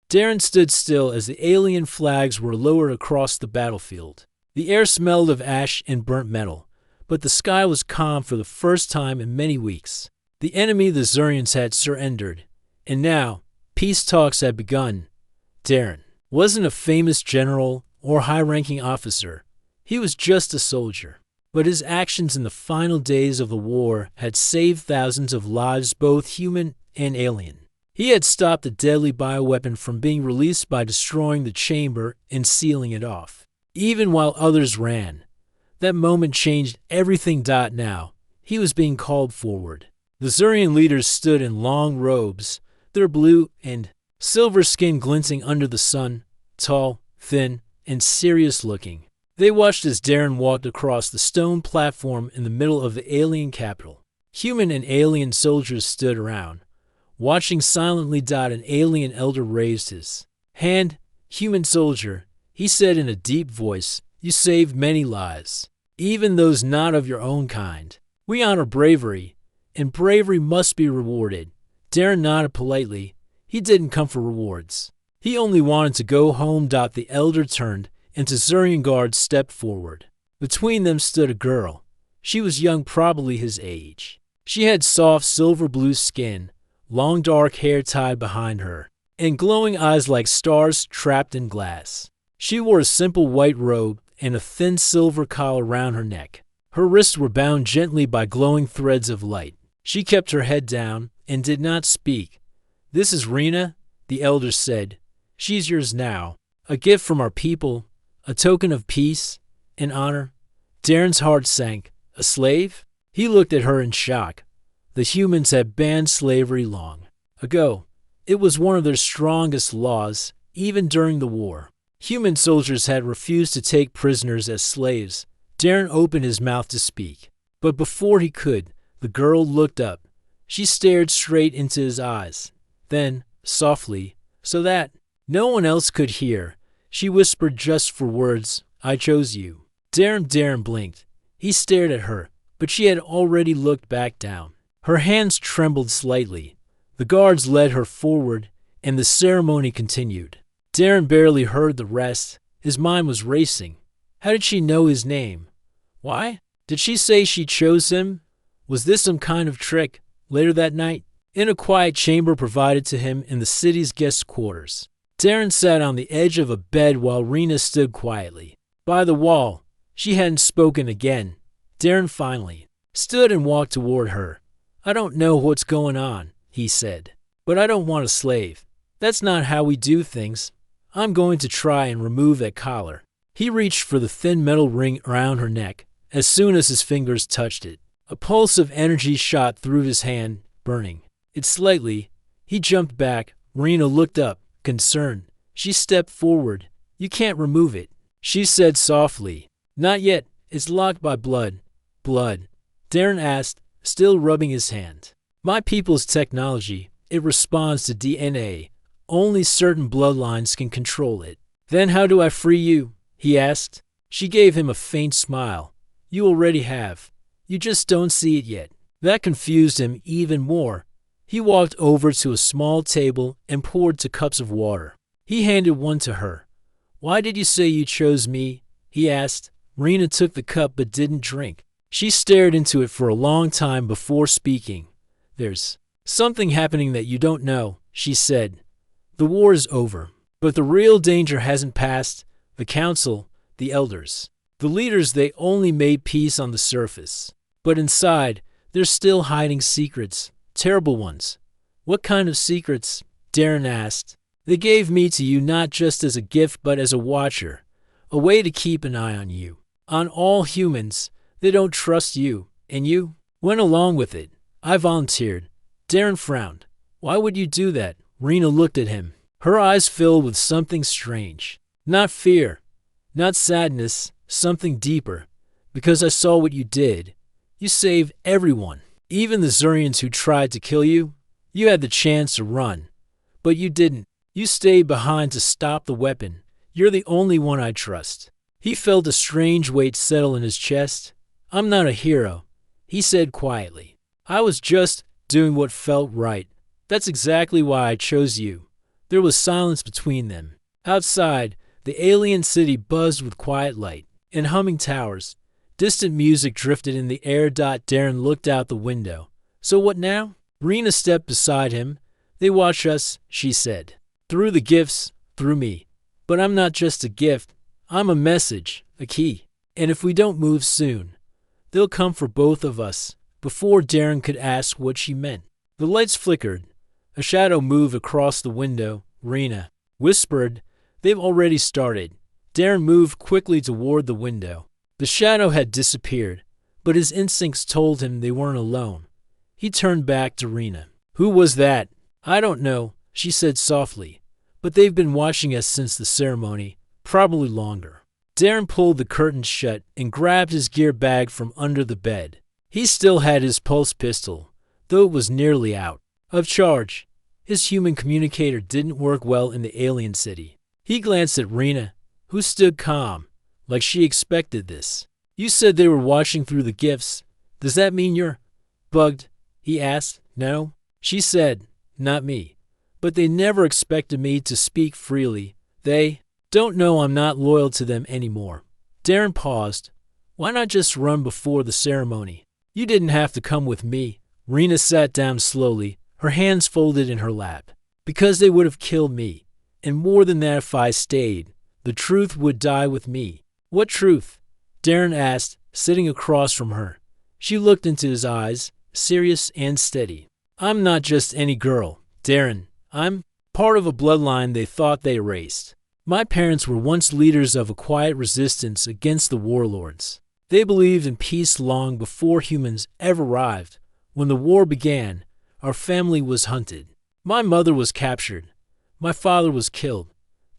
Darren stood still as the alien flags were lowered across the battlefield. The air smelled of ash and burnt metal, but the sky was calm for the first time in many weeks. The enemy, the Zurians, had surrendered, and now peace talks had begun. Darren wasn't a famous general or high-ranking officer. He was just a soldier. But his actions in the final days of the war had saved thousands of lives, both human and alien. He had stopped the deadly bioweapon from being released by destroying the chamber and sealing it off, even while others ran. That moment changed everything. Now, he was being called forward. The Zurian leaders stood in long robes, their blue and silver skin glinting under the sun, tall, thin, and serious-looking. They watched as Darren walked across the stone platform in the middle of the alien capital. Human and alien soldiers stood around, watching silently. An alien elder raised his hand. "Human soldier," he said in a deep voice, "you saved many lives, even those not of your own kind. We honor bravery, and bravery must be rewarded." Darren nodded politely. He didn't come for rewards. He only wanted to go home. The elder turned, and two Zurian guards stepped forward. Between them stood a girl. She was young, probably his age. She had soft silver-blue skin, long dark hair tied behind her, and glowing eyes like stars trapped in glass. She wore a simple white robe and a thin silver collar around her neck. Her wrists were bound gently by glowing threads of light. She kept her head down and did not speak. "This is Rena," the elder said. "She's yours now. A gift from our people, a token of peace and honor." Darren's heart sank. A slave? He looked at her in shock. The humans had banned slavery long ago. It was one of their strongest laws, even during the war. Human soldiers had refused to take prisoners as slaves. Darren opened his mouth to speak, but before he could, the girl looked up. She stared straight into his eyes. Then, softly, so that no one else could hear, she whispered just for words, "I chose you." Darren blinked. He stared at her, but she had already looked back down. Her hands trembled slightly. The guards led her forward, and the ceremony continued. Darren barely heard the rest. His mind was racing. How did she know his name? Why? Did she say she chose him? Was this some kind of trick? Later that night, in a quiet chamber provided to him in the city's guest quarters, Darren sat on the edge of a bed while Rena stood quietly by the wall. She hadn't spoken again. Darren finally stood and walked toward her. "I don't know what's going on," he said, "but I don't want a slave. That's not how we do things. I'm going to try and remove that collar." He reached for the thin metal ring around her neck. As soon as his fingers touched it, a pulse of energy shot through his hand, burning it slightly. He jumped back. Rena looked up, concerned. She stepped forward. "You can't remove it," she said softly. "Not yet. It's locked by blood." "Blood?" Darren asked, still rubbing his hand. "My people's technology. It responds to DNA. Only certain bloodlines can control it." "Then how do I free you?" he asked. She gave him a faint smile. "You already have. You just don't see it yet." That confused him even more. He walked over to a small table and poured 2 cups of water. He handed one to her. "Why did you say you chose me?" he asked. Rena took the cup but didn't drink. She stared into it for a long time before speaking. "There's something happening that you don't know," she said. "The war is over, but the real danger hasn't passed. The council, the elders, the leaders, they only made peace on the surface. But inside, they're still hiding secrets, terrible ones." "What kind of secrets?" Darren asked. "They gave me to you not just as a gift but as a watcher, a way to keep an eye on you, on all humans. They don't trust you, and you went along with it." "I volunteered." Darren frowned. "Why would you do that?" Rena looked at him. Her eyes filled with something strange. "Not fear, not sadness, something deeper. Because I saw what you did. You saved everyone, even the Zurians who tried to kill you. You had the chance to run, but you didn't. You stayed behind to stop the weapon. You're the only one I trust." He felt a strange weight settle in his chest. "I'm not a hero," he said quietly. "I was just doing what felt right. That's exactly why I chose you. There was silence between them. Outside, the alien city buzzed with quiet light and humming towers. Distant music drifted in the air. Darren looked out the window. So what now? Rena stepped beside him. They watch us, she said. Through the gifts, through me. But I'm not just a gift. I'm a message, a key. And if we don't move soon, they'll come for both of us. Before Darren could ask what she meant, the lights flickered. A shadow moved across the window. Rena whispered, "They've already started." Darren moved quickly toward the window. The shadow had disappeared, but his instincts told him they weren't alone. He turned back to Rena. "Who was that?" "I don't know," she said softly. "But they've been watching us since the ceremony, probably longer." Darren pulled the curtains shut and grabbed his gear bag from under the bed. He still had his pulse pistol, though it was nearly out of charge. His human communicator didn't work well in the alien city. He glanced at Rena, who stood calm, like she expected this. "You said they were watching through the gifts. Does that mean you're bugged?" he asked. "No," she said, "not me. But they never expected me to speak freely. They don't know I'm not loyal to them anymore." Darren paused. "Why not just run before the ceremony? You didn't have to come with me." Rena sat down slowly, her hands folded in her lap. "Because they would have killed me. And more than that, if I stayed, the truth would die with me." "What truth?" Darren asked, sitting across from her. She looked into his eyes, serious and steady. "I'm not just any girl, Darren. I'm part of a bloodline they thought they erased. My parents were once leaders of a quiet resistance against the warlords. They believed in peace long before humans ever arrived. When the war began, our family was hunted. My mother was captured. My father was killed."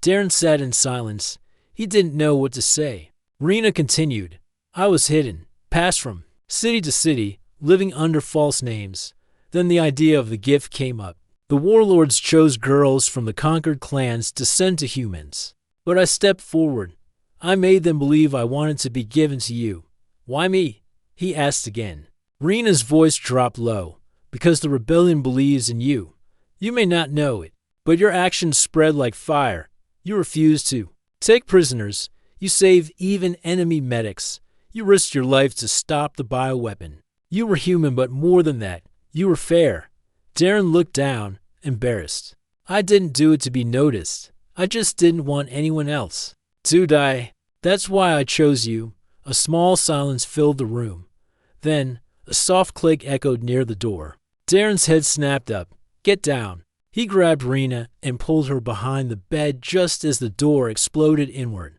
Darren sat in silence. He didn't know what to say. Rena continued, "I was hidden, passed from city to city, living under false names. Then the idea of the gift came up. The warlords chose girls from the conquered clans to send to humans. But I stepped forward. I made them believe I wanted to be given to you." "Why me?" he asked again. Rena's voice dropped low. "Because the rebellion believes in you. You may not know it, but your actions spread like fire. You refused to take prisoners. You saved even enemy medics. You risked your life to stop the bioweapon. You were human, but more than that, you were fair." Darren looked down, embarrassed. "I didn't do it to be noticed. I just didn't want anyone else to die. That's why I chose you." A small silence filled the room. Then, a soft click echoed near the door. Darren's head snapped up. "Get down." He grabbed Rena and pulled her behind the bed just as the door exploded inward.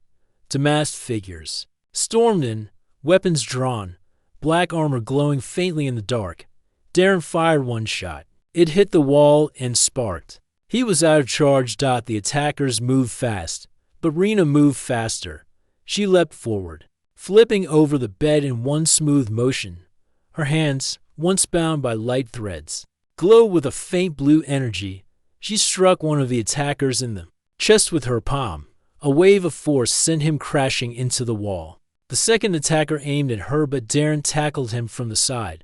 The masked figures stormed in, weapons drawn, black armor glowing faintly in the dark. Darren fired one shot. It hit the wall and sparked. He was out of charge. The attackers moved fast, but Rena moved faster. She leapt forward, flipping over the bed in one smooth motion. Her hands, once bound by light threads, glowed with a faint blue energy. She struck one of the attackers in the chest with her palm. A wave of force sent him crashing into the wall. The second attacker aimed at her, but Darren tackled him from the side.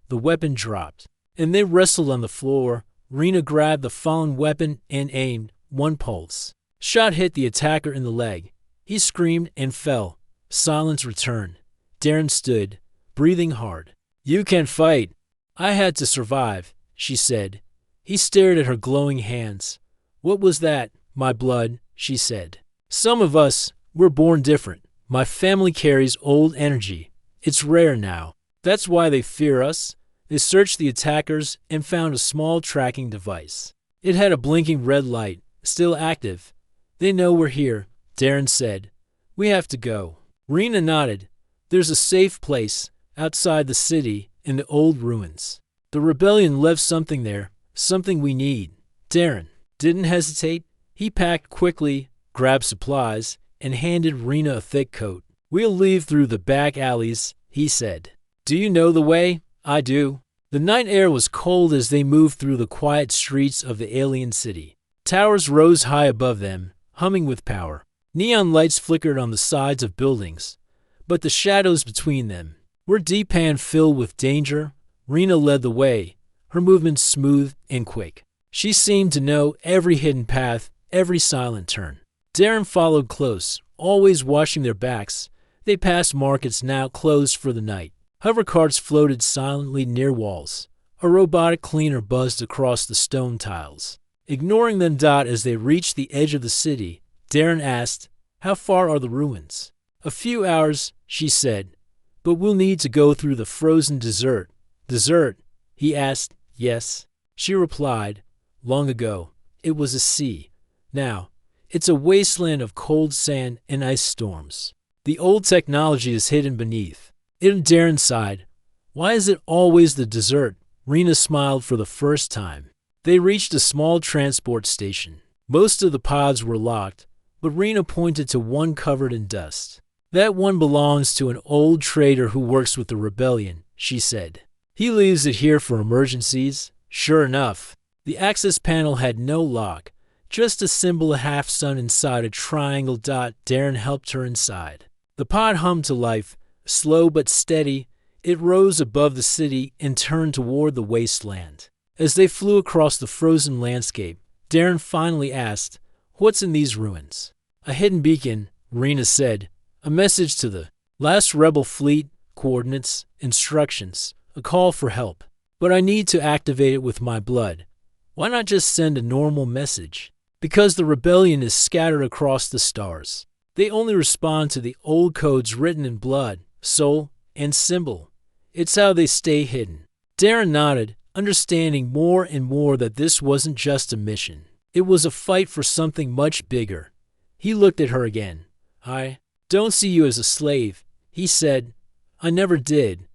The weapon dropped, and they wrestled on the floor. Rena grabbed the fallen weapon and aimed. One pulse shot hit the attacker in the leg. He screamed and fell. Silence returned. Darren stood, breathing hard. "You can fight." "I had to survive," she said. He stared at her glowing hands. "What was that?" "My blood," she said. "Some of us, we're born different. My family carries old energy. It's rare now. That's why they fear us." They searched the attackers and found a small tracking device. It had a blinking red light, still active. "They know we're here," Darren said. "We have to go." Rena nodded. "There's a safe place, outside the city, in the old ruins. The rebellion left something there, something we need." Darren didn't hesitate. He packed quickly, grabbed supplies, and handed Rena a thick coat. "We'll leave through the back alleys," he said. "Do you know the way?" "I do." The night air was cold as they moved through the quiet streets of the alien city. Towers rose high above them, humming with power. Neon lights flickered on the sides of buildings, but the shadows between them were deep and filled with danger. Rena led the way, her movements smooth and quick. She seemed to know every hidden path, every silent turn. Darren followed close, always watching their backs. They passed markets now closed for the night. Hover carts floated silently near walls. A robotic cleaner buzzed across the stone tiles. Ignoring them as they reached the edge of the city, Darren asked, "How far are the ruins?" "A few hours," she said, "but we'll need to go through the frozen desert." "Desert?" he asked. "Yes," she replied. "Long ago, it was a sea. Now, it's a wasteland of cold sand and ice storms. The old technology is hidden beneath." Darren sighed. "Why is it always the desert?" Rena smiled for the first time. They reached a small transport station. Most of the pods were locked, but Rena pointed to one covered in dust. "That one belongs to an old trader who works with the rebellion," she said. "He leaves it here for emergencies." Sure enough, the access panel had no lock, just a symbol of half-sun inside a triangle dot. Darren helped her inside. The pod hummed to life, slow but steady. It rose above the city and turned toward the wasteland. As they flew across the frozen landscape, Darren finally asked, "What's in these ruins?" "A hidden beacon," Rena said. "A message to the last rebel fleet, coordinates, instructions, a call for help. But I need to activate it with my blood." "Why not just send a normal message?" "Because the rebellion is scattered across the stars. They only respond to the old codes written in blood, soul, and symbol. It's how they stay hidden." Darren nodded, understanding more and more that this wasn't just a mission. It was a fight for something much bigger. He looked at her again. "I don't see you as a slave," he said. "I never did."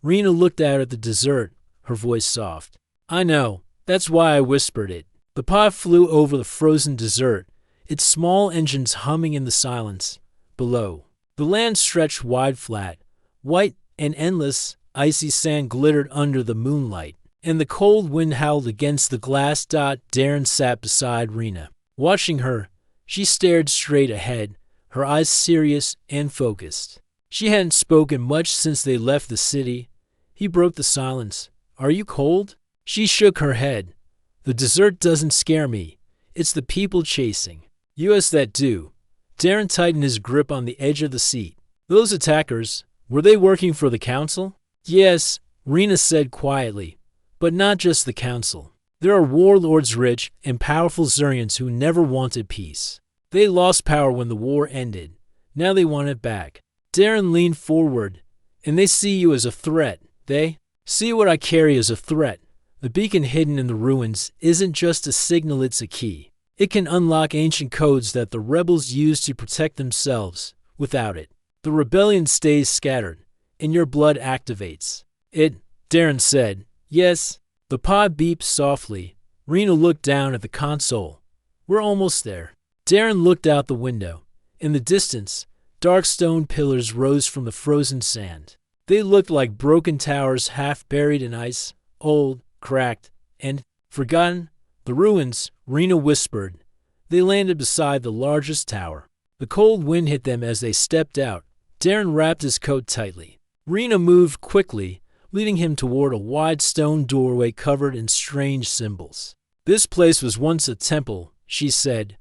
Rena looked out at the desert, her voice soft. "I know. That's why I whispered it." The pod flew over the frozen desert, its small engines humming in the silence below. The land stretched wide flat, white and endless. Icy sand glittered under the moonlight, and the cold wind howled against the glass. Darren sat beside Rena. Watching her, she stared straight ahead, her eyes serious and focused. She hadn't spoken much since they left the city. He broke the silence. "Are you cold?" She shook her head. "The desert doesn't scare me. It's the people chasing." "US that do." Darren tightened his grip on the edge of the seat. "Those attackers, were they working for the council?" "Yes," Rena said quietly, "but not just the council. There are warlords, rich and powerful Zurians who never wanted peace. They lost power when the war ended. Now they want it back." Darren leaned forward. "And they see you as a threat. They see what I carry as a threat. The beacon hidden in the ruins isn't just a signal, it's a key. It can unlock ancient codes that the rebels use to protect themselves. Without it, the rebellion stays scattered, and your blood activates it." Darren said, "Yes." The pod beeped softly. Rena looked down at the console. "We're almost there." Darren looked out the window. In the distance, dark stone pillars rose from the frozen sand. They looked like broken towers half buried in ice, old, cracked, and forgotten. "The ruins," Rena whispered. They landed beside the largest tower. The cold wind hit them as they stepped out. Darren wrapped his coat tightly. Rena moved quickly, leading him toward a wide stone doorway covered in strange symbols. "This place was once a temple," she said,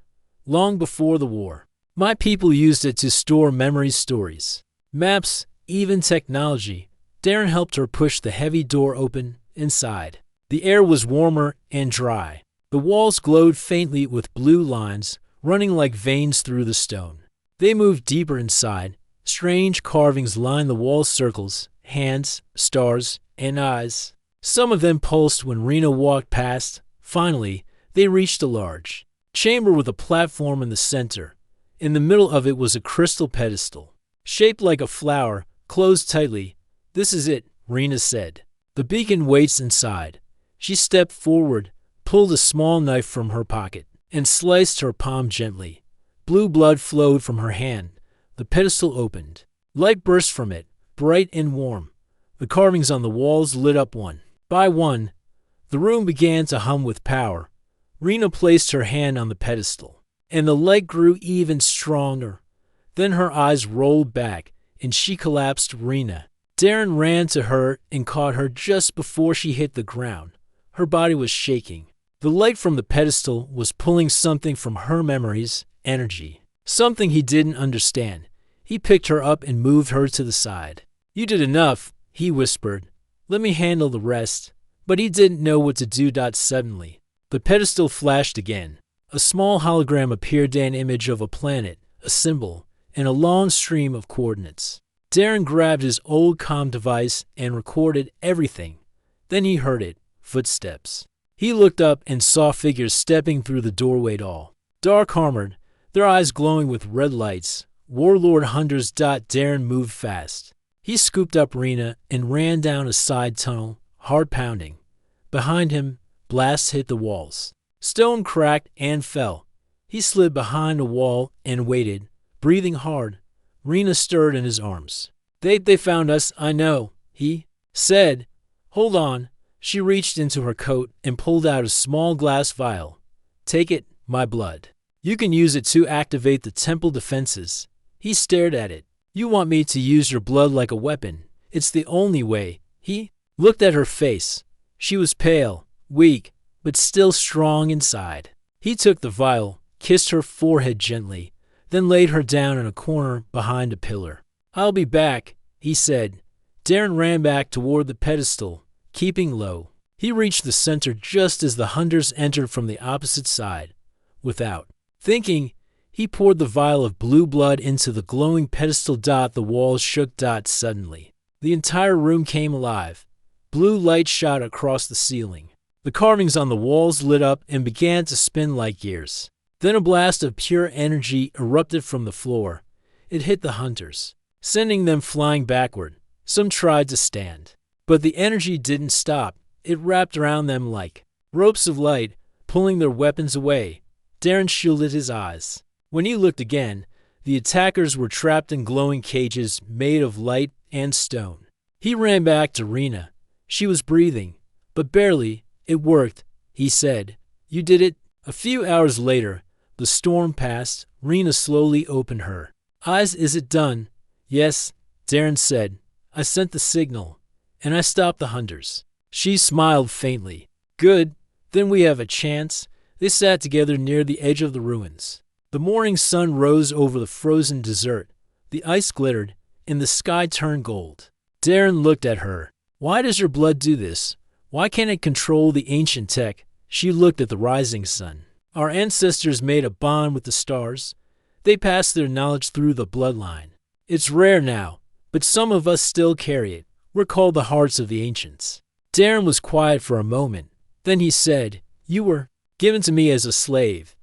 "long before the war. My people used it to store memories, stories, maps, even technology." Darren helped her push the heavy door open. Inside, the air was warmer and dry. The walls glowed faintly with blue lines running like veins through the stone. They moved deeper inside. Strange carvings lined the wall, circles, hands, stars, and eyes. Some of them pulsed when Rena walked past. Finally, they reached a large chamber with a platform in the center. In the middle of it was a crystal pedestal, shaped like a flower, closed tightly. "This is it," Rena said. "The beacon waits inside." She stepped forward, pulled a small knife from her pocket, and sliced her palm gently. Blue blood flowed from her hand. The pedestal opened. Light burst from it, bright and warm. The carvings on the walls lit up one by one. The room began to hum with power. Rena placed her hand on the pedestal, and the light grew even stronger. Then her eyes rolled back, and she collapsed. Rena. Darren ran to her and caught her just before she hit the ground. Her body was shaking. The light from the pedestal was pulling something from her memories, energy. Something he didn't understand. He picked her up and moved her to the side. "You did enough," he whispered. "Let me handle the rest." But he didn't know what to do. Suddenly, the pedestal flashed again. A small hologram appeared, an image of a planet, a symbol, and a long stream of coordinates. Darren grabbed his old comm device and recorded everything. Then he heard it, footsteps. He looked up and saw figures stepping through the doorway, all dark armored, their eyes glowing with red lights. Warlord hunters. Darren moved fast. He scooped up Rena and ran down a side tunnel, heart pounding. Behind him, blasts hit the walls. Stone cracked and fell. He slid behind a wall and waited, breathing hard. Rena stirred in his arms. They found us, I know," he said. "Hold on." She reached into her coat and pulled out a small glass vial. "Take it, my blood. You can use it to activate the temple defenses." He stared at it. "You want me to use your blood like a weapon? It's the only way." He looked at her face. She was pale, weak, but still strong inside. He took the vial, kissed her forehead gently, then laid her down in a corner behind a pillar. "I'll be back," he said. Darren ran back toward the pedestal, keeping low. He reached the center just as the hunters entered from the opposite side. Without thinking, he poured the vial of blue blood into the glowing pedestal. The walls shook. Suddenly, the entire room came alive. Blue light shot across the ceiling. The carvings on the walls lit up and began to spin like gears. Then a blast of pure energy erupted from the floor. It hit the hunters, sending them flying backward. Some tried to stand, but the energy didn't stop. It wrapped around them like ropes of light, pulling their weapons away. Darren shielded his eyes. When he looked again, the attackers were trapped in glowing cages made of light and stone. He ran back to Rena. She was breathing, but barely. "It worked," he said. "You did it." A few hours later, the storm passed. Rena slowly opened her eyes. "Is it done?" "Yes," Darren said. "I sent the signal, and I stopped the hunters." She smiled faintly. "Good, then we have a chance." They sat together near the edge of the ruins. The morning sun rose over the frozen desert. The ice glittered, and the sky turned gold. Darren looked at her. "Why does your blood do this? Why can't it control the ancient tech?" She looked at the rising sun. "Our ancestors made a bond with the stars. They passed their knowledge through the bloodline. It's rare now, but some of us still carry it. We're called the hearts of the ancients." Darren was quiet for a moment. Then he said, "You were given to me as a slave,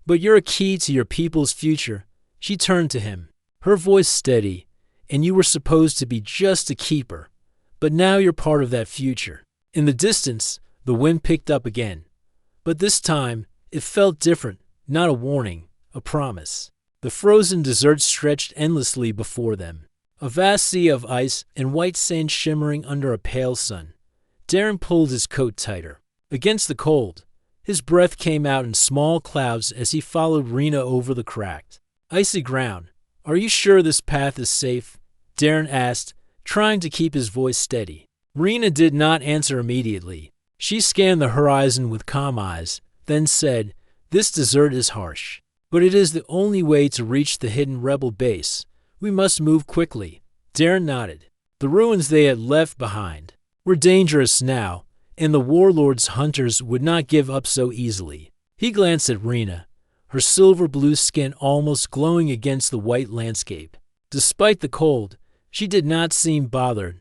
but you're a key to your people's future." She turned to him, her voice steady. "And you were supposed to be just a keeper, but now you're part of that future." In the distance, the wind picked up again. But this time, it felt different, not a warning, a promise. The frozen desert stretched endlessly before them, a vast sea of ice and white sand shimmering under a pale sun. Darren pulled his coat tighter. Against the cold, his breath came out in small clouds as he followed Rena over the cracked, icy ground. "Are you sure this path is safe?" Darren asked, trying to keep his voice steady. Rena did not answer immediately. She scanned the horizon with calm eyes, then said, "This desert is harsh, but it is the only way to reach the hidden rebel base. We must move quickly." Darren nodded. The ruins they had left behind were dangerous now, and the warlord's hunters would not give up so easily. He glanced at Rena, her silver blue skin almost glowing against the white landscape. Despite the cold, she did not seem bothered.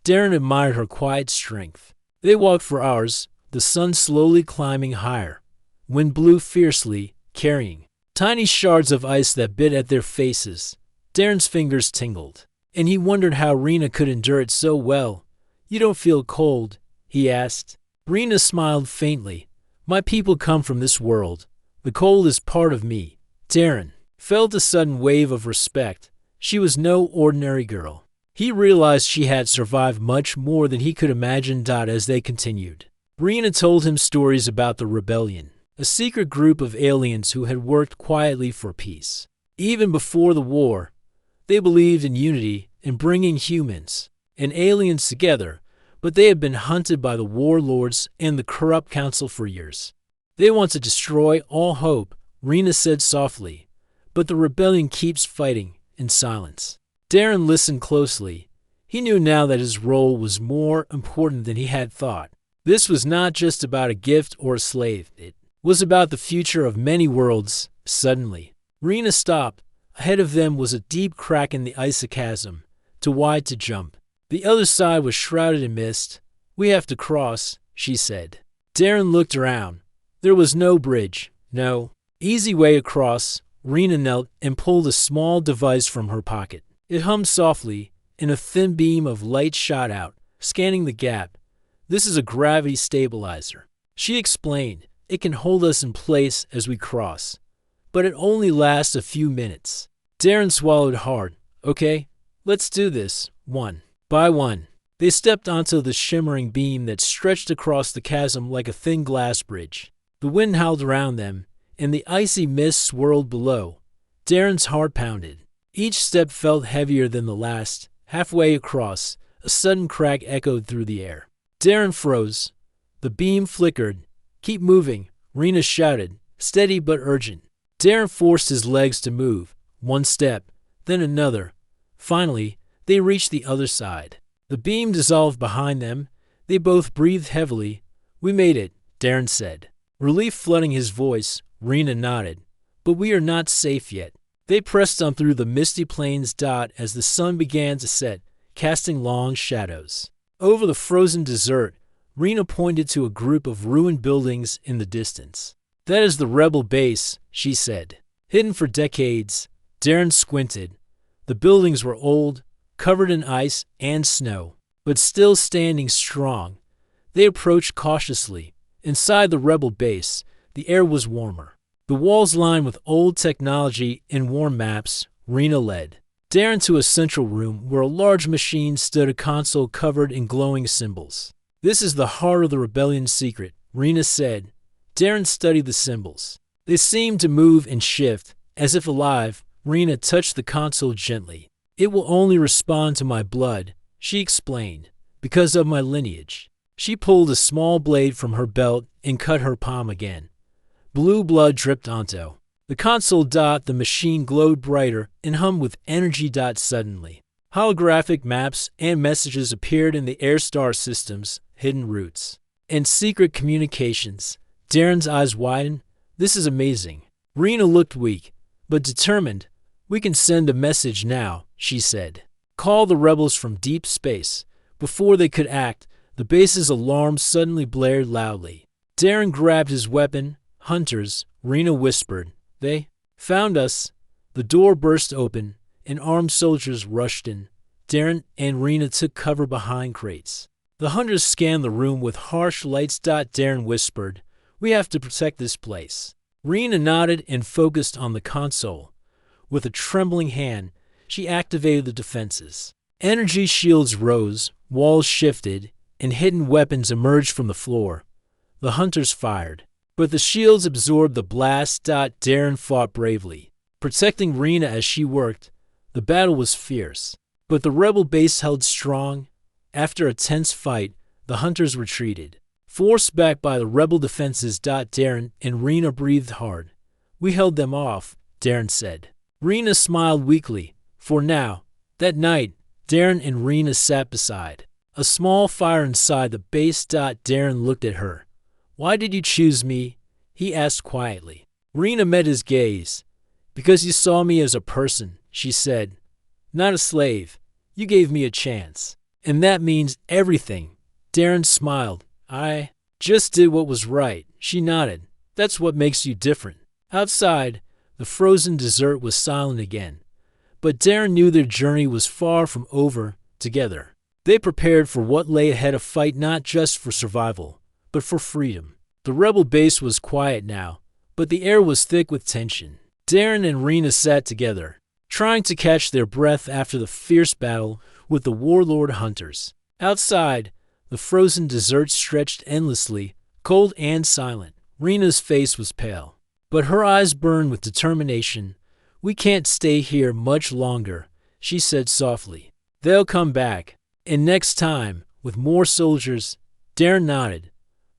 Darren admired her quiet strength. They walked for hours, the sun slowly climbing higher. Wind blew fiercely, carrying tiny shards of ice that bit at their faces. Darren's fingers tingled, and he wondered how Rena could endure it so well. "You don't feel cold?" he asked. Rena smiled faintly. "My people come from this world. The cold is part of me." Darren felt a sudden wave of respect. She was no ordinary girl. He realized she had survived much more than he could imagine. As they continued, Rena told him stories about the rebellion, a secret group of aliens who had worked quietly for peace. Even before the war, they believed in unity and bringing humans and aliens together, but they had been hunted by the warlords and the corrupt council for years. They want to destroy all hope, Rena said softly. But the rebellion keeps fighting in silence. Darren listened closely. He knew now that his role was more important than he had thought. This was not just about a gift or a slave. It was about the future of many worlds. Suddenly, Rena stopped. Ahead of them was a deep crack in the ice chasm, too wide to jump. The other side was shrouded in mist. We have to cross, she said. Darren looked around. There was no bridge, no easy way across. Rena knelt and pulled a small device from her pocket. It hummed softly, and a thin beam of light shot out, scanning the gap. This is a gravity stabilizer, she explained. It can hold us in place as we cross, but it only lasts a few minutes. Darren swallowed hard. Okay, let's do this. One by one, they stepped onto the shimmering beam that stretched across the chasm like a thin glass bridge. The wind howled around them, and the icy mist swirled below. Darren's heart pounded. Each step felt heavier than the last. Halfway across, a sudden crack echoed through the air. Darren froze. The beam flickered. Keep moving, Rena shouted, steady but urgent. Darren forced his legs to move. One step, then another. Finally, they reached the other side. The beam dissolved behind them. They both breathed heavily. We made it, Darren said. Relief flooding his voice, Rena nodded. But we are not safe yet. They pressed on through the misty plains as the sun began to set, casting long shadows. Over the frozen desert, Rena pointed to a group of ruined buildings in the distance. That is the rebel base, she said. Hidden for decades. Darren squinted. The buildings were old, covered in ice and snow, but still standing strong. They approached cautiously. Inside the rebel base, the air was warmer. The walls lined with old technology and worn maps. Rena led Darren to a central room where a large machine stood, a console covered in glowing symbols. This is the heart of the rebellion's secret, Rena said. Darren studied the symbols. They seemed to move and shift, as if alive. Rena touched the console gently. It will only respond to my blood, she explained, because of my lineage. She pulled a small blade from her belt and cut her palm again. Blue blood dripped onto the console. The machine glowed brighter and hummed with energy. Suddenly, holographic maps and messages appeared in the air star systems, hidden routes, and secret communications. Darren's eyes widened. This is amazing. Rena looked weak, but determined. We can send a message now, she said. Call the rebels from deep space. Before they could act, the base's alarm suddenly blared loudly. Darren grabbed his weapon. Hunters, Rena whispered. They found us. The door burst open, and armed soldiers rushed in. Darren and Rena took cover behind crates. The hunters scanned the room with harsh lights. Darren whispered, we have to protect this place. Rena nodded and focused on the console. With a trembling hand, she activated the defenses. Energy shields rose, walls shifted, and hidden weapons emerged from the floor. The hunters fired, but the shields absorbed the blast. Darren fought bravely, protecting Rena as she worked. The battle was fierce, but the rebel base held strong. After a tense fight, the hunters retreated, forced back by the rebel defenses. Darren and Rena breathed hard. We held them off, Darren said. Rena smiled weakly. For now. That night, Darren and Rena sat beside a small fire inside the base. Darren looked at her. Why did you choose me? He asked quietly. Rena met his gaze. Because you saw me as a person, she said. Not a slave. You gave me a chance. And that means everything. Darren smiled. I just did what was right. She nodded. That's what makes you different. Outside, the frozen desert was silent again. But Darren knew their journey was far from over. Together, they prepared for what lay ahead, a fight not just for survival, but for freedom. The rebel base was quiet now, but the air was thick with tension. Darren and Rena sat together, trying to catch their breath after the fierce battle with the warlord hunters. Outside, the frozen desert stretched endlessly, cold and silent. Rena's face was pale, but her eyes burned with determination. We can't stay here much longer, she said softly. They'll come back, and next time, with more soldiers. Darren nodded.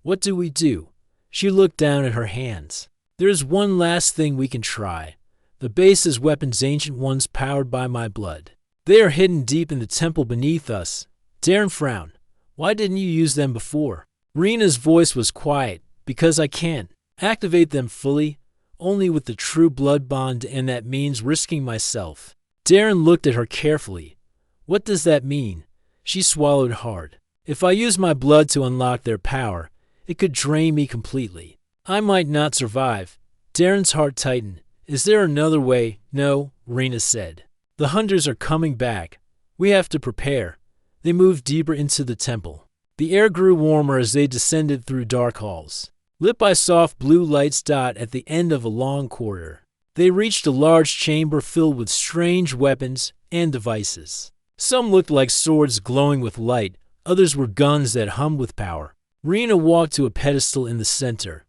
What do we do? She looked down at her hands. There's one last thing we can try. The base is weapons, ancient ones powered by my blood. They are hidden deep in the temple beneath us. Darren frowned. Why didn't you use them before? Rena's voice was quiet. Because I can't activate them fully, only with the true blood bond, and that means risking myself. Darren looked at her carefully. What does that mean? She swallowed hard. If I use my blood to unlock their power, it could drain me completely. I might not survive. Darren's heart tightened. Is there another way? No, Rena said. The hunters are coming back. We have to prepare. They moved deeper into the temple. The air grew warmer as they descended through dark halls, lit by soft blue lights at the end of a long corridor. They reached a large chamber filled with strange weapons and devices. Some looked like swords glowing with light, others were guns that hummed with power. Rena walked to a pedestal in the center.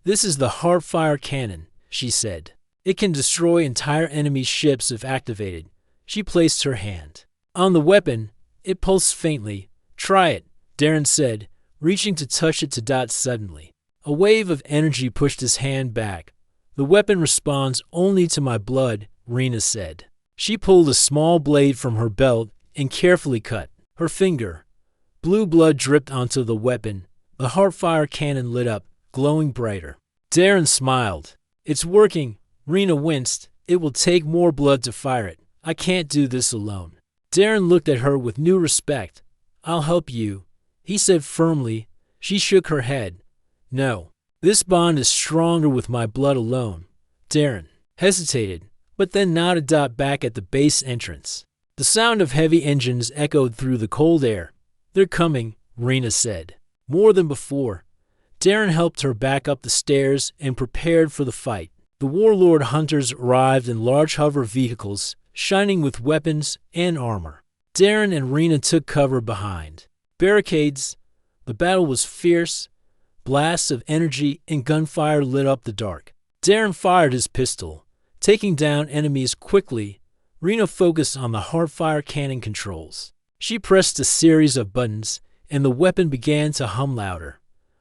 This is the HFY cannon, she said. It can destroy entire enemy ships if activated. She placed her hand on the weapon. It pulsed faintly. Try it, Darren said, reaching to touch it. Suddenly, a wave of energy pushed his hand back. The weapon responds only to my blood, Rena said. She pulled a small blade from her belt and carefully cut her finger. Blue blood dripped onto the weapon. The HFY cannon lit up, glowing brighter. Darren smiled. It's working. Rena winced. It will take more blood to fire it. I can't do this alone. Darren looked at her with new respect. I'll help you, he said firmly. She shook her head. No, this bond is stronger with my blood alone. Darren hesitated, but then nodded. Back at the base entrance, the sound of heavy engines echoed through the cold air. They're coming, Rena said. More than before. Darren helped her back up the stairs and prepared for the fight. The warlord hunters arrived in large hover vehicles, shining with weapons and armor. Darren and Rena took cover behind barricades. The battle was fierce. Blasts of energy and gunfire lit up the dark. Darren fired his pistol, taking down enemies quickly. Rena focused on the HFY cannon controls. She pressed a series of buttons, and the weapon began to hum louder.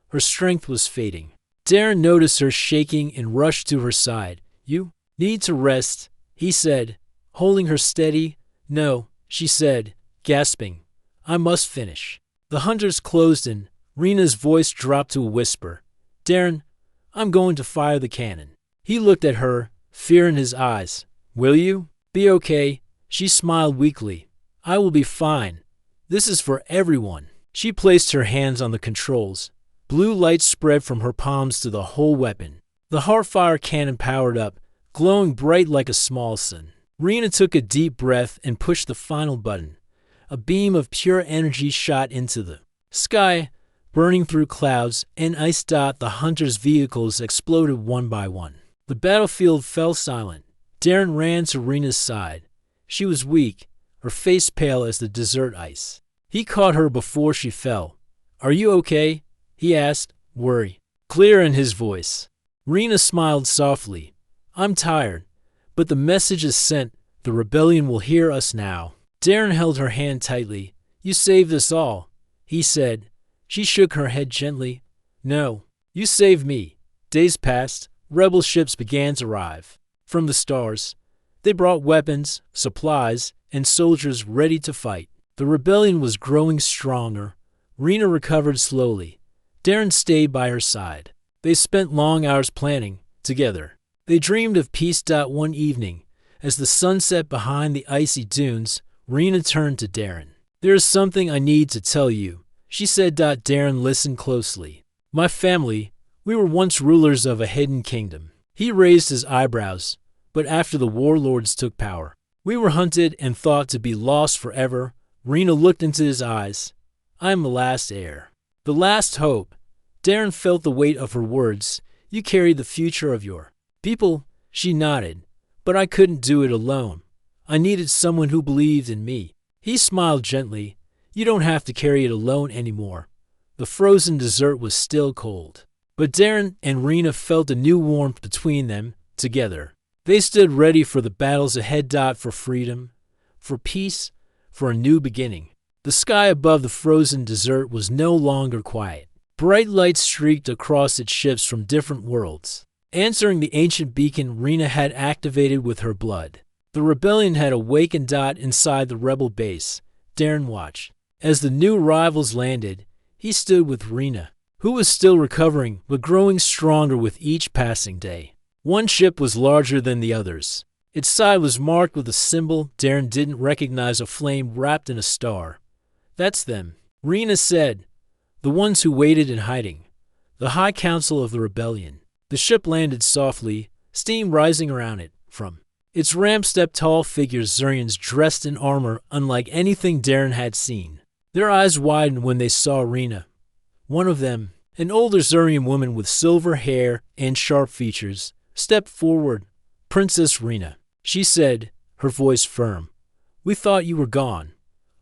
Her strength was fading. Darren noticed her shaking and rushed to her side. You need to rest, he said, holding her steady. No, she said, gasping. I must finish. The hunters closed in. Rena's voice dropped to a whisper. Darren, I'm going to fire the cannon. He looked at her, fear in his eyes. Will you? Be okay. She smiled weakly. I will be fine. This is for everyone. She placed her hands on the controls. Blue light spread from her palms to the whole weapon. The HFY cannon powered up, glowing bright like a small sun. Rena took a deep breath and pushed the final button. A beam of pure energy shot into the sky, burning through clouds and ice. The hunters' vehicles exploded one by one. The battlefield fell silent. Darren ran to Rena's side. She was weak, her face pale as the desert ice. He caught her before she fell. Are you okay? He asked, worry clear in his voice. Rena smiled softly. I'm tired, but the message is sent. The rebellion will hear us now. Darren held her hand tightly. You saved us all, he said. She shook her head gently. No, you saved me. Days passed. Rebel ships began to arrive. From the stars, they brought weapons, supplies, and soldiers ready to fight. The rebellion was growing stronger. Rena recovered slowly. Darren stayed by her side. They spent long hours planning together. They dreamed of peace. One evening, as the sun set behind the icy dunes, Rena turned to Darren. There is something I need to tell you, she said. Darren listened closely. My family, we were once rulers of a hidden kingdom. He raised his eyebrows, but after the warlords took power, we were hunted and thought to be lost forever. Rena looked into his eyes. I am the last heir. The last hope. Darren felt the weight of her words. You carry the future of your people, she nodded. But I couldn't do it alone. I needed someone who believed in me. He smiled gently. You don't have to carry it alone anymore. The frozen desert was still cold. But Darren and Rena felt a new warmth between them, together. They stood ready for the battles ahead. For freedom, for peace, for a new beginning. The sky above the frozen desert was no longer quiet. Bright lights streaked across its ships from different worlds, answering the ancient beacon Rena had activated with her blood. The rebellion had awakened. Inside the rebel base, Darren watched. As the new arrivals landed, he stood with Rena, who was still recovering but growing stronger with each passing day. One ship was larger than the others. Its side was marked with a symbol Darren didn't recognize, a flame wrapped in a star. "That's them," Rena said. "The ones who waited in hiding. The High Council of the Rebellion." The ship landed softly, steam rising around it. From its ramp stepped tall figures, Zurians dressed in armor unlike anything Darren had seen. Their eyes widened when they saw Rena. One of them, an older Zurian woman with silver hair and sharp features, stepped forward. "Princess Rena," she said, her voice firm. "We thought you were gone."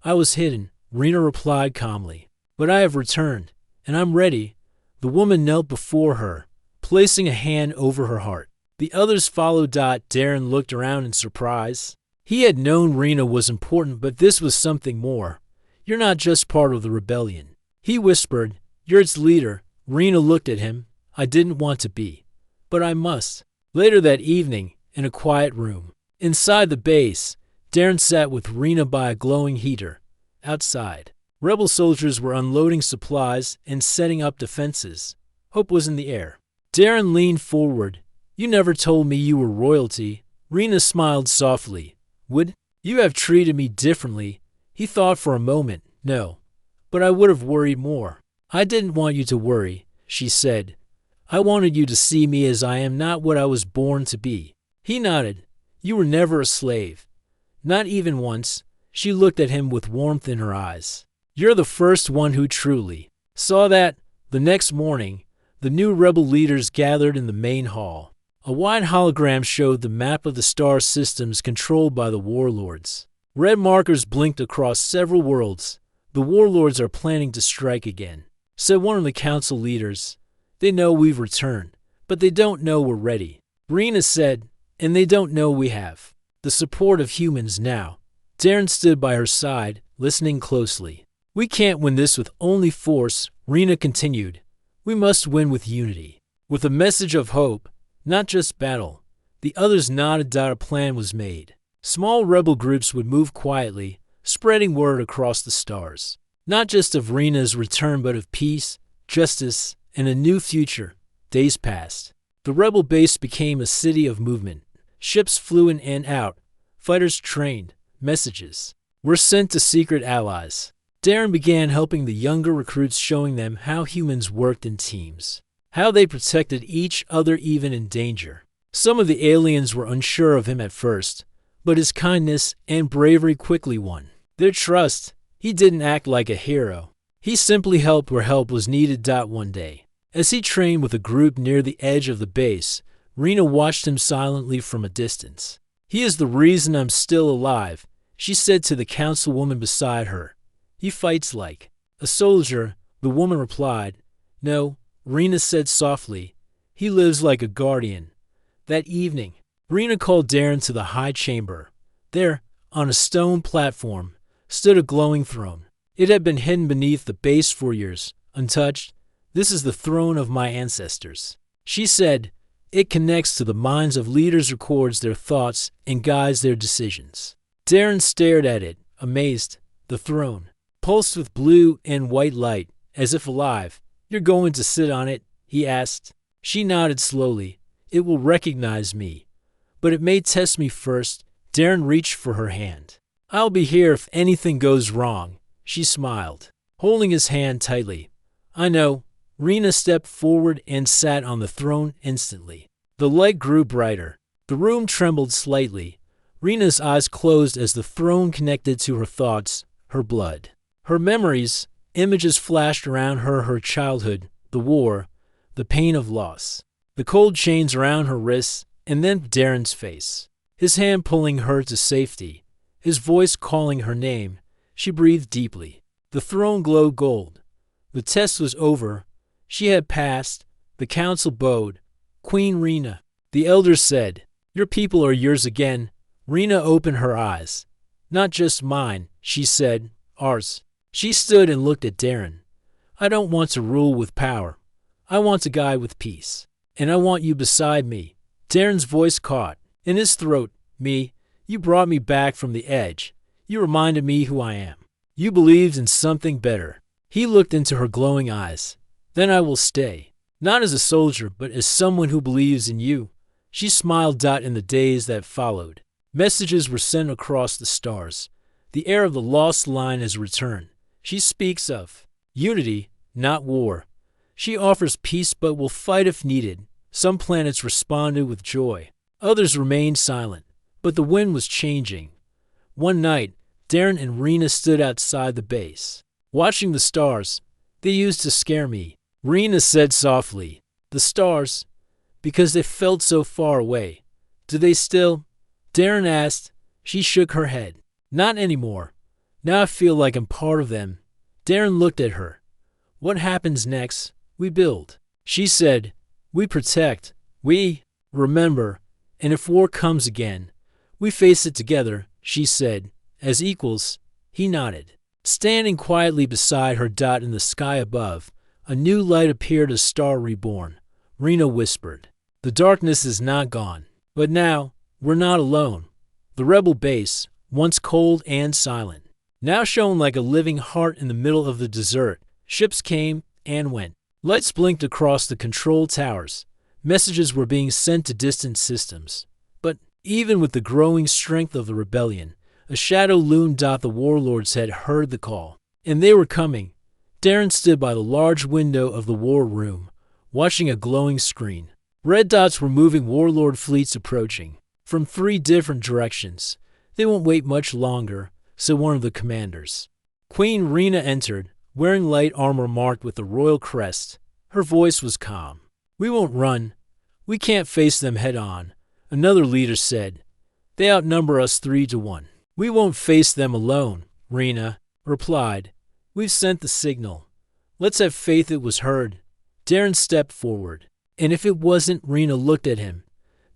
"I was hidden," Rena replied calmly. "But I have returned, and I'm ready." The woman knelt before her, placing a hand over her heart. The others followed. Darren looked around in surprise. He had known Rena was important, but this was something more. "You're not just part of the rebellion," he whispered. "You're its leader." Rena looked at him. "I didn't want to be, but I must." Later that evening, in a quiet room inside the base, Darren sat with Rena by a glowing heater. Outside, rebel soldiers were unloading supplies and setting up defenses. Hope was in the air. Darren leaned forward. "You never told me you were royalty." Rena smiled softly. "Would you have treated me differently?" He thought for a moment. "No, but I would have worried more." "I didn't want you to worry," she said. "I wanted you to see me as I am, not what I was born to be." He nodded. "You were never a slave." "Not even once." She looked at him with warmth in her eyes. "You're the first one who truly saw that." The next morning, the new rebel leaders gathered in the main hall. A wide hologram showed the map of the star systems controlled by the warlords. Red markers blinked across several worlds. "The warlords are planning to strike again," said one of the council leaders. "They know we've returned, but they don't know we're ready." Rena said, "And they don't know we have the support of humans now." Darren stood by her side, listening closely. "We can't win this with only force," Rena continued. "We must win with unity, with a message of hope, not just battle." The others nodded. A plan was made. Small rebel groups would move quietly, spreading word across the stars, not just of Rena's return, but of peace, justice, and a new future. Days passed. The rebel base became a city of movement. Ships flew in and out. Fighters trained. Messages were sent to secret allies. Darren began helping the younger recruits, showing them how humans worked in teams, how they protected each other even in danger. Some of the aliens were unsure of him at first, but his kindness and bravery quickly won their trust. He didn't act like a hero. He simply helped where help was needed. One day, as he trained with a group near the edge of the base, Rena watched him silently from a distance. "He is the reason I'm still alive," she said to the councilwoman beside her. "He fights like a soldier," the woman replied. "No," Rena said softly. "He lives like a guardian." That evening, Rena called Darren to the high chamber. There, on a stone platform, stood a glowing throne. It had been hidden beneath the base for years, untouched. "This is the throne of my ancestors," she said. "It connects to the minds of leaders, records their thoughts, and guides their decisions." Darren stared at it, amazed. The throne pulsed with blue and white light, as if alive. "You're going to sit on it?" he asked. She nodded slowly. "It will recognize me, but it may test me first." Darren reached for her hand. "I'll be here if anything goes wrong," she smiled, holding his hand tightly. "I know." Rena stepped forward and sat on the throne instantly. The light grew brighter. The room trembled slightly. Rena's eyes closed as the throne connected to her thoughts, her blood. Her memories, images flashed around her childhood, the war, the pain of loss, the cold chains around her wrists, and then Darren's face, his hand pulling her to safety, his voice calling her name. She breathed deeply. The throne glowed gold. The test was over. She had passed. The council bowed. "Queen Rena," the elders said, "your people are yours again." Rena opened her eyes. "Not just mine," she said. "Ours." She stood and looked at Darren. I don't want to rule with power. I want to guide with peace. And I want you beside me. Darren's voice caught in his throat. Me, you brought me back from the edge. You reminded me who I am. You believed in something better. He looked into her glowing eyes. Then I will stay. Not as a soldier, but as someone who believes in you. She smiled. In the days that followed, messages were sent across the stars. The heir of the lost line has returned. She speaks of unity, not war. She offers peace but will fight if needed. Some planets responded with joy. Others remained silent. But the wind was changing. One night, Darren and Rena stood outside the base, watching the stars. They used to scare me, Rena said softly. The stars, because they felt so far away. Do they still? Darren asked. She shook her head. Not anymore. Now I feel like I'm part of them. Darren looked at her. What happens next? We build. She said, we protect. We remember. And if war comes again, we face it together, she said. As equals. He nodded. Standing quietly beside her. In the sky above, a new light appeared, a star reborn. Rena whispered. The darkness is not gone. But now, we're not alone. The rebel base, once cold and silent, now shone like a living heart in the middle of the desert. Ships came and went. Lights blinked across the control towers. Messages were being sent to distant systems. But even with the growing strength of the rebellion, a shadow loomed. The warlords had heard the call, and they were coming. Darren stood by the large window of the war room, watching a glowing screen. Red dots were moving, warlord fleets approaching from 3 different directions. They won't wait much longer, said one of the commanders. Queen Rena entered, wearing light armor marked with the royal crest. Her voice was calm. We won't run. We can't face them head on, another leader said. They outnumber us 3-1. We won't face them alone, Rena replied. We've sent the signal. Let's have faith it was heard. Darren stepped forward. And if it wasn't, Rena looked at him.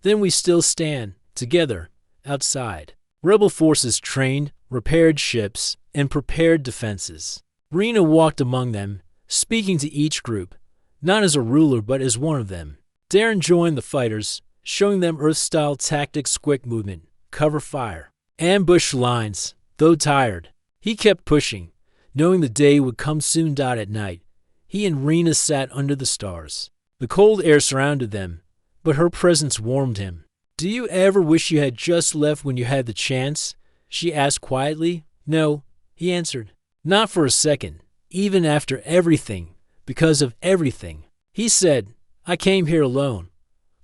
Then we still stand, together, outside. Rebel forces trained, repaired ships, and prepared defenses. Rena walked among them, speaking to each group, not as a ruler but as one of them. Darren joined the fighters, showing them Earth-style tactics: quick movement, cover fire, ambush lines. Though tired, he kept pushing, knowing the day would come soon. At night, he and Rena sat under the stars. The cold air surrounded them, but her presence warmed him. Do you ever wish you had just left when you had the chance? She asked quietly. No, he answered. Not for a second, even after everything, because of everything. He said, I came here alone,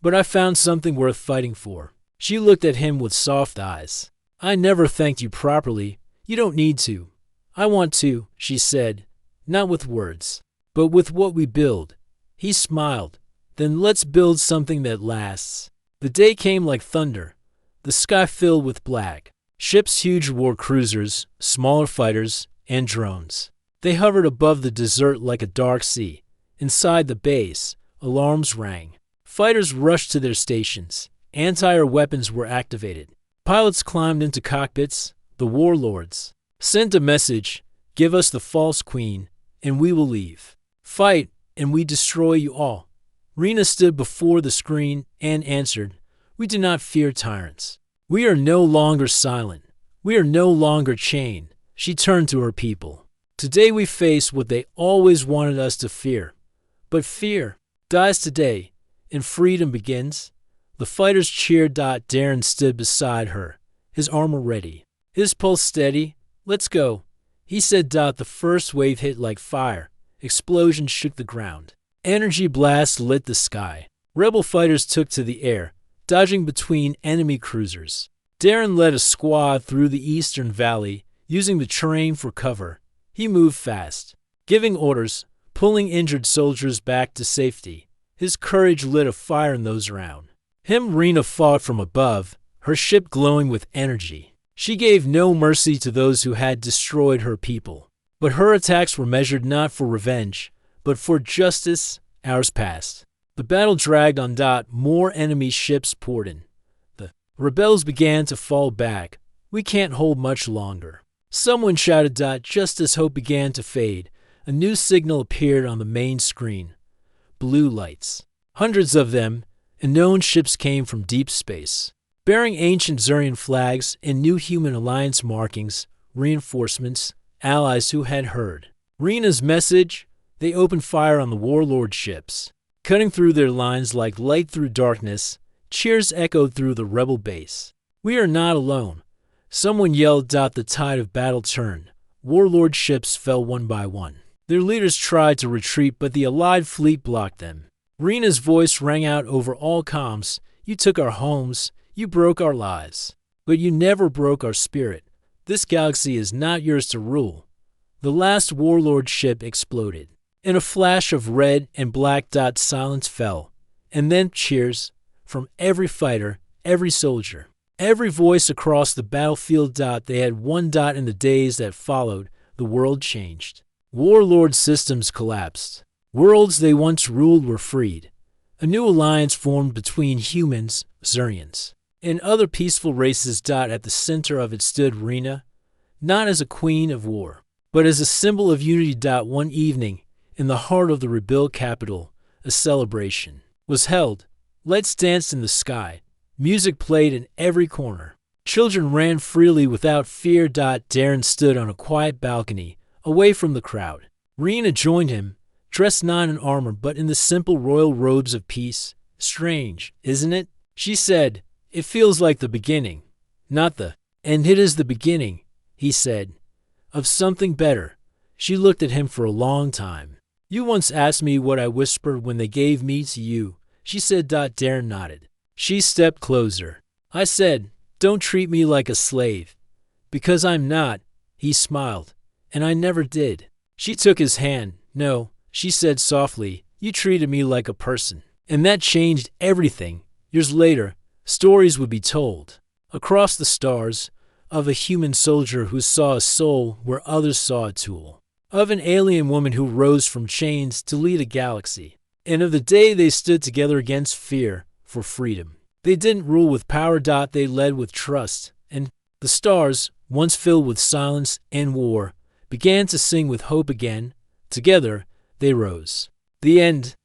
but I found something worth fighting for. She looked at him with soft eyes. I never thanked you properly. You don't need to. I want to, she said, not with words, but with what we build. He smiled. Then let's build something that lasts. The day came like thunder, the sky filled with black. Ships, huge war cruisers, smaller fighters, and drones. They hovered above the desert like a dark sea. Inside the base, alarms rang. Fighters rushed to their stations. Anti-air weapons were activated. Pilots climbed into cockpits. The warlords sent a message, give us the false queen, and we will leave. Fight, and we destroy you all. Rena stood before the screen and answered, we do not fear tyrants. We are no longer silent. We are no longer chained. She turned to her people. Today we face what they always wanted us to fear. But fear dies today, and freedom begins. The fighters cheered. Darren stood beside her, his armor ready, his pulse steady. Let's go, he said. The first wave hit like fire. Explosions shook the ground. Energy blasts lit the sky. Rebel fighters took to the air, dodging between enemy cruisers. Darren led a squad through the eastern valley, using the terrain for cover. He moved fast, giving orders, pulling injured soldiers back to safety. His courage lit a fire in those around him. Rena fought from above, her ship glowing with energy. She gave no mercy to those who had destroyed her people. But her attacks were measured not for revenge, but for justice. Hours passed. The battle dragged on. More enemy ships poured in. The rebels began to fall back. We can't hold much longer, someone shouted. Just as hope began to fade, A new signal appeared on the main screen. Blue lights. Hundreds of them, and known ships came from deep space, bearing ancient Zurian flags and new human alliance markings, reinforcements, allies who had heard Rena's message. They opened fire on the warlord ships, cutting through their lines like light through darkness. Cheers echoed through the rebel base. "We are not alone," someone yelled. The tide of battle turned. Warlord ships fell one by one. Their leaders tried to retreat, but the allied fleet blocked them. Rena's voice rang out over all comms. "You took our homes, you broke our lives, but you never broke our spirit. This galaxy is not yours to rule." The last warlord ship exploded. In a flash of red and black, silence fell, and then cheers from every fighter, every soldier, every voice across the battlefield. They had one. In the days that followed, the world changed. Warlord systems collapsed. Worlds they once ruled were freed. A new alliance formed between humans, Zurians, and other peaceful races. At the center of it stood Rena, not as a queen of war, but as a symbol of unity. One evening, in the heart of the rebuilt capital, a celebration was held. Lights danced in the sky. Music played in every corner. Children ran freely without fear. Darren stood on a quiet balcony, away from the crowd. Rena joined him, dressed not in armor but in the simple royal robes of peace. "Strange, isn't it?" she said. "It feels like the beginning, not the end." "It is the beginning," he said, "of something better." She looked at him for a long time. "You once asked me what I whispered when they gave me to you," she said. Darren nodded. She stepped closer. "I said, don't treat me like a slave." "Because I'm not," he smiled, "and I never did." She took his hand. "No," she said softly, "you treated me like a person. And that changed everything." Years later, stories would be told across the stars of a human soldier who saw a soul where others saw a tool, of an alien woman who rose from chains to lead a galaxy, and of the day they stood together against fear for freedom. They didn't rule with power. They led with trust, and the stars, once filled with silence and war, began to sing with hope again. Together, they rose. The end.